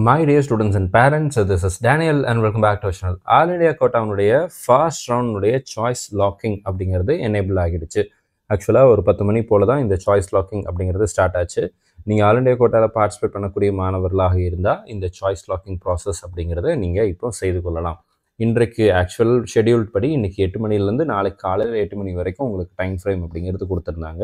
My dear students and parents, this is Daniel and welcome back to our channel. All India கோட்டாவுடைய first ரவுண்டுடைய choice locking அப்படிங்கிறது enable ஆகிடுச்சு. ஆக்சுவலாக ஒரு 10 மணி போல தான் இந்த சாய்ஸ் லாக்கிங் அப்படிங்கிறது ஸ்டார்ட் ஆச்சு. நீங்கள் ஆல் இண்டியா கோட்டாவில் பார்ட்டிசிபேட் பண்ணக்கூடிய மாணவர்களாக இருந்தால் இந்த சாய்ஸ் லாக்கிங் ப்ராசஸ் அப்படிங்கிறத நீங்கள் இப்போ செய்து கொள்ளலாம். இன்றைக்கு ஆக்சுவல் ஷெடியூல் படி இன்றைக்கி 8 மணிலேருந்து நாளைக்கு காலையில் 8 மணி வரைக்கும் உங்களுக்கு டைம் ஃப்ரேம் அப்படிங்கிறது கொடுத்துருந்தாங்க.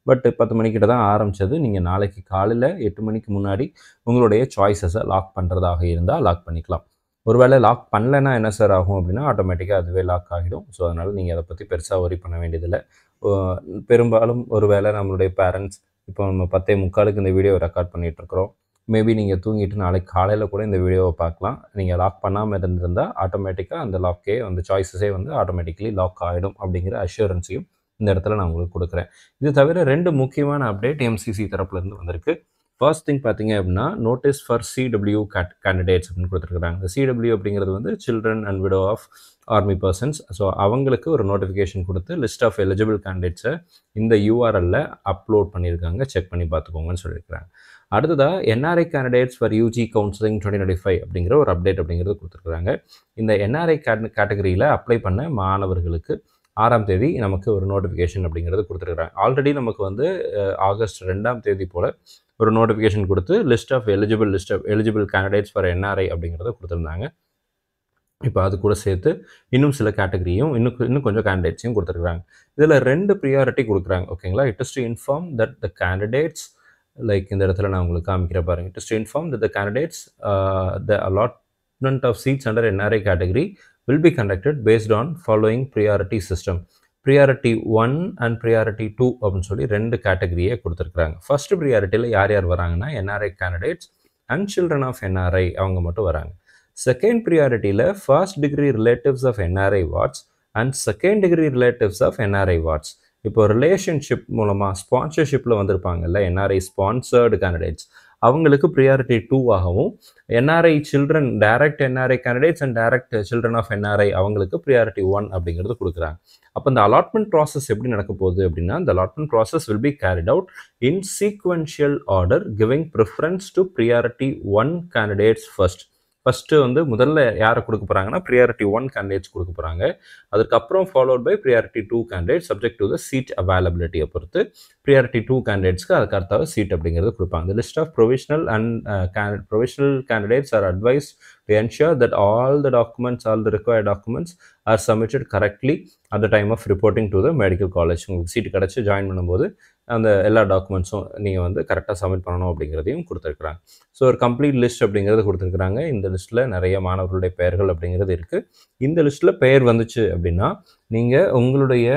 பட் 10 மணிக்கிட்ட தான் ஆரம்பித்தது. நீங்கள் நாளைக்கு காலையில் 8 மணிக்கு முன்னாடி உங்களுடைய சாய்ஸஸை லாக் பண்ணுறதாக இருந்தால் லாக் பண்ணிக்கலாம். ஒருவேளை லாக் பண்ணலைன்னா என்ன சார் ஆகும் அப்படின்னா ஆட்டோமேட்டிக்காக அதுவே லாக் ஆகிடும். ஸோ அதனால் நீங்கள் அதை பற்றி பெருசாக ஒரி பண்ண வேண்டியதில்லை. பெரும்பாலும் ஒருவேளை நம்மளுடைய பேரண்ட்ஸ் இப்போ நம்ம 10:45க்கு இந்த வீடியோ ரெக்கார்ட் பண்ணிகிட்ருக்குறோம். மேபி நீங்கள் தூங்கிட்டு நாளைக்கு காலையில் கூட இந்த வீடியோவை பார்க்கலாம். நீங்கள் லாக் பண்ணாமல் இருந்திருந்தால் ஆட்டோமேட்டிக்காக அந்த லாக்கே அந்த சாய்ஸஸே வந்து ஆட்டோமேட்டிக்கலி லாக் ஆகிடும் அப்படிங்கிற அஷ்யூரன்ஸையும் இந்த இடத்துல நான் உங்களுக்கு கொடுக்குறேன். இது தவிர 2 முக்கியமான அப்டேட் எம்சிசி தரப்புலேருந்து வந்திருக்கு. ஃபர்ஸ்ட் திங் பார்த்தீங்க அப்படின்னா நோட்டீஸ் ஃபார் சிடபிள்யூ கேண்டிடேட்ஸ் அப்படின்னு கொடுத்துருக்குறாங்க. இந்த சிடபிள்யூ அப்படிங்கிறது வந்து children and widow of army persons. So அவங்களுக்கு ஒரு நோட்டிஃபிகேஷன் கொடுத்து லிஸ்ட் ஆஃப் எலிஜிபிள் கேண்டிடேட்ஸை இந்த யூஆர்எல்ல அப்லோட் பண்ணியிருக்காங்க. செக் பண்ணி பார்த்துக்கோங்கன்னு சொல்லியிருக்கிறாங்க. அடுத்ததாக NRI candidates for UG counselling 2025 அப்படிங்கிற ஒரு அப்டேட் அப்படிங்கிறது கொடுத்துருக்குறாங்க. இந்த என்ஆர்ஐ கேட்டகரியில் அப்ளை பண்ண மாணவர்களுக்கு 6ஆம் தேதி நமக்கு ஒரு நோட்டிஃபிகேஷன் அப்படிங்கிறது கொடுத்துருக்குறாங்க. ஆல்ரெடி நமக்கு வந்து ஆகஸ்ட் 2ஆம் தேதி போல் ஒரு நோட்டிஃபிகேஷன் கொடுத்து list of eligible candidates for NRI அப்படிங்கிறத கொடுத்துருந்தாங்க. இப்போ அது கூட சேர்த்து இன்னும் சில கேட்டகரியும் இன்னும் கொஞ்சம் கேண்டிடேட்ஸையும் கொடுத்துருக்குறாங்க. இதில் 2 ப்ரியாரிட்டி கொடுக்குறாங்க. ஓகேங்களா? It is to inform that the candidates like இந்த இடத்துல நான் உங்களுக்கு காமிக்கிறேன் பாருங்கள். It is to inform that the candidates the allotment of seats under NRI category will be conducted based on following priority system. Priority 1 and Priority 2 அப்படின்னு சொல்லி 2 கேட்டகரியை கொடுத்துருக்குறாங்க. First ப்ரியாரிட்டியில் யார் யார் வராங்கன்னா NRI candidates and children of NRI அவங்க மட்டும் வராங்க. Second ப்ரியாரிட்டியில் first degree relatives of NRI wards and second degree relatives of NRI wards. இப்போ ரிலேஷன்ஷிப் மூலமாக ஸ்பான்சர்ஷிப்பில் வந்திருப்பாங்கல்ல என்ஆர்ஐ ஸ்பான்சர்டு கேண்டிடேட்ஸ் அவங்களுக்கு ப்ரியாரிட்டி 2 ஆகவும் NRI children direct NRI candidates and direct children of NRI அவங்களுக்கு ப்ரியாரிட்டி 1 அப்படிங்கிறது கொடுக்குறாங்க. அப்போ இந்த அலாட்மெண்ட் ப்ராசஸ் எப்படி நடக்க போகுது அப்படின்னா இந்த allotment process will be carried out in sequential order giving preference to priority 1 candidates first வந்து முதல்ல யாரை கொடுக்க போகிறாங்கன்னா ப்ரியாரிட்டி 1 கேண்டிடேட்ஸ் கொடுக்க போகிறாங்க. அதுக்கப்புறம் followed by priority 2 candidates subject to the seat அவைலபிலிட்டியை பொறுத்து ப்ரியாரிட்டி 2 கேண்டிடேட்ஸ்க்கு அதுக்கு அடுத்த சீட் அப்படிங்கிறது கொடுப்பாங்க. The list of provisional candidates are advised to ensure that all the required documents are submitted correctly at the time of reporting to the medical college. உங்களுக்கு சீட்டு கிடச்சி join பண்ணும்போது அந்த எல்லா டாக்குமெண்ட்ஸும் நீங்கள் வந்து கரெக்டாக சப்மிட் பண்ணணும் அப்படிங்கிறதையும் கொடுத்துருக்குறாங்க. ஸோ ஒரு கம்ப்ளீட் லிஸ்ட் அப்படிங்கிறது கொடுத்துருக்குறாங்க. இந்த லிஸ்ட்டில் நிறைய மாணவர்களுடைய பெயர்கள் அப்படிங்கிறது இருக்குது. இந்த லிஸ்ட்டில் பெயர் வந்துச்சு அப்படின்னா நீங்கள் உங்களுடைய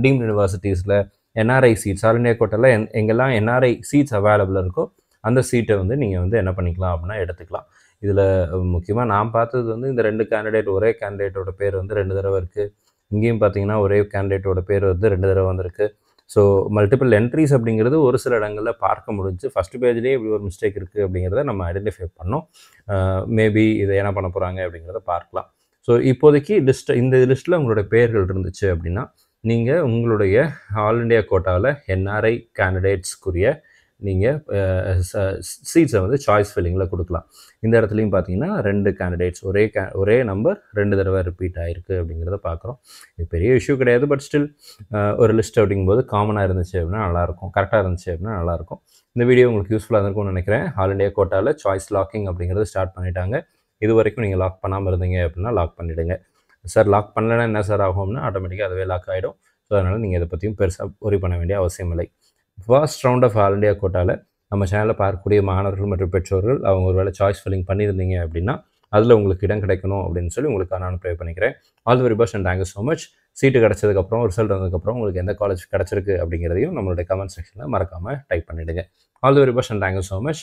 டீம்டு யூனிவர்சிட்டிஸில் என்ஆர்ஐ சீட்ஸ் ஆல் இண்டியா கோட்டாவில் எங்கெல்லாம் என்ஆர்ஐ சீட்ஸ் அவைலபிள் இருக்கோ அந்த சீட்டை வந்து நீங்கள் வந்து என்ன பண்ணிக்கலாம் அப்படின்னா எடுத்துக்கலாம். இதில் முக்கியமாக நான் பார்த்தது வந்து இந்த 2 கேண்டிடேட் ஒரே கேண்டிடேட்டோட பேர் வந்து 2 தடவை இருக்குது. இங்கேயும் பார்த்தீங்கன்னா ஒரே கேண்டிடேட்டோட பேர் வந்து 2 தடவை வந்திருக்கு. ஸோ மல்டிபிள் என்ட்ரிஸ் அப்படிங்கிறது ஒரு சில இடங்களில் பார்க்க முடிஞ்சு ஃபஸ்ட் பேஜ்லேயே இப்படி ஒரு மிஸ்டேக் இருக்குது அப்படிங்கிறத நம்ம ஐடென்டிஃபை பண்ணோம். மேபி இதை என்ன பண்ண போகிறாங்க அப்படிங்கிறத பார்க்கலாம். ஸோ இப்போதைக்கு இந்த லிஸ்ட்டில் உங்களுடைய பெயர்கள் இருந்துச்சு அப்படின்னா நீங்கள் உங்களுடைய ஆல் இண்டியா கோட்டாவில் என்ஆர்ஐ கேண்டிடேட்ஸ்க்குரிய நீங்கள் சீட்ஸை வந்து சாய்ஸ் ஃபில்லிங்கில் கொடுக்கலாம். இந்த இடத்துலையும் பார்த்தீங்கன்னா 2 கேண்டிடேட்ஸ் ஒரே நம்பர் 2 தடவை ரிப்பீட் ஆகிருக்கு அப்படிங்கிறத பார்க்குறோம். இது பெரிய இஷ்யூ கிடையாது. பட் ஸ்டில் ஒரு லிஸ்ட் அப்படிங்கும்போது காமனாக இருந்துச்சு அப்படின்னா நல்லாயிருக்கும், கரெக்டாக இருந்துச்சு அப்படின்னா நல்லாயிருக்கும். இந்த வீடியோ உங்களுக்கு யூஸ்ஃபுல்லாக இருக்கும்னு நினைக்கிறேன். ஆல் இண்டியா கோட்டாவில் சாய்ஸ் லாக்கிங் அப்படிங்கிறது ஸ்டார்ட் பண்ணிட்டாங்க. இது வரைக்கும் நீங்கள் லாக் பண்ணாமல் இருந்தீங்க அப்படின்னா லாக் பண்ணிவிடுங்க. சார் லாக் பண்ணலைன்னா என்ன சார் ஆகும்னா ஆட்டோமேட்டிக்காக அதுவே லாக் ஆகிடும். ஸோ அதனால் நீங்கள் இதை பற்றியும் பெருசாக ஒரி பண்ண வேண்டிய அவசியம் இல்லை. First round of all India கோட்டாவில் நம்ம சேனலில் பார்க்கக்கூடிய மாணவர்கள் மற்றும் பெற்றோர்கள் அவங்க ஒரு வேளை சாய்ஸ் ஃபில்லிங் பண்ணியிருந்தீங்க அப்படின்னா அதில் உங்களுக்கு இடம் கிடைக்கணும் அப்படின்னு சொல்லி உங்களுக்கு நான் ப்ரே பண்ணிக்கிறேன். All the very best and thank you so much. Seat கிடச்சதுக்கப்புறம் ரிசல்ட் வந்ததுக்கப்புறம் உங்களுக்கு எந்த காலேஜ் கிடச்சிருக்கு அப்படிங்கிறதையும் நம்மளுடைய கமெண்ட் செக்ஷனில் மறக்காமல் டைப் பண்ணிவிடுங்க. All the very best and thank you so much.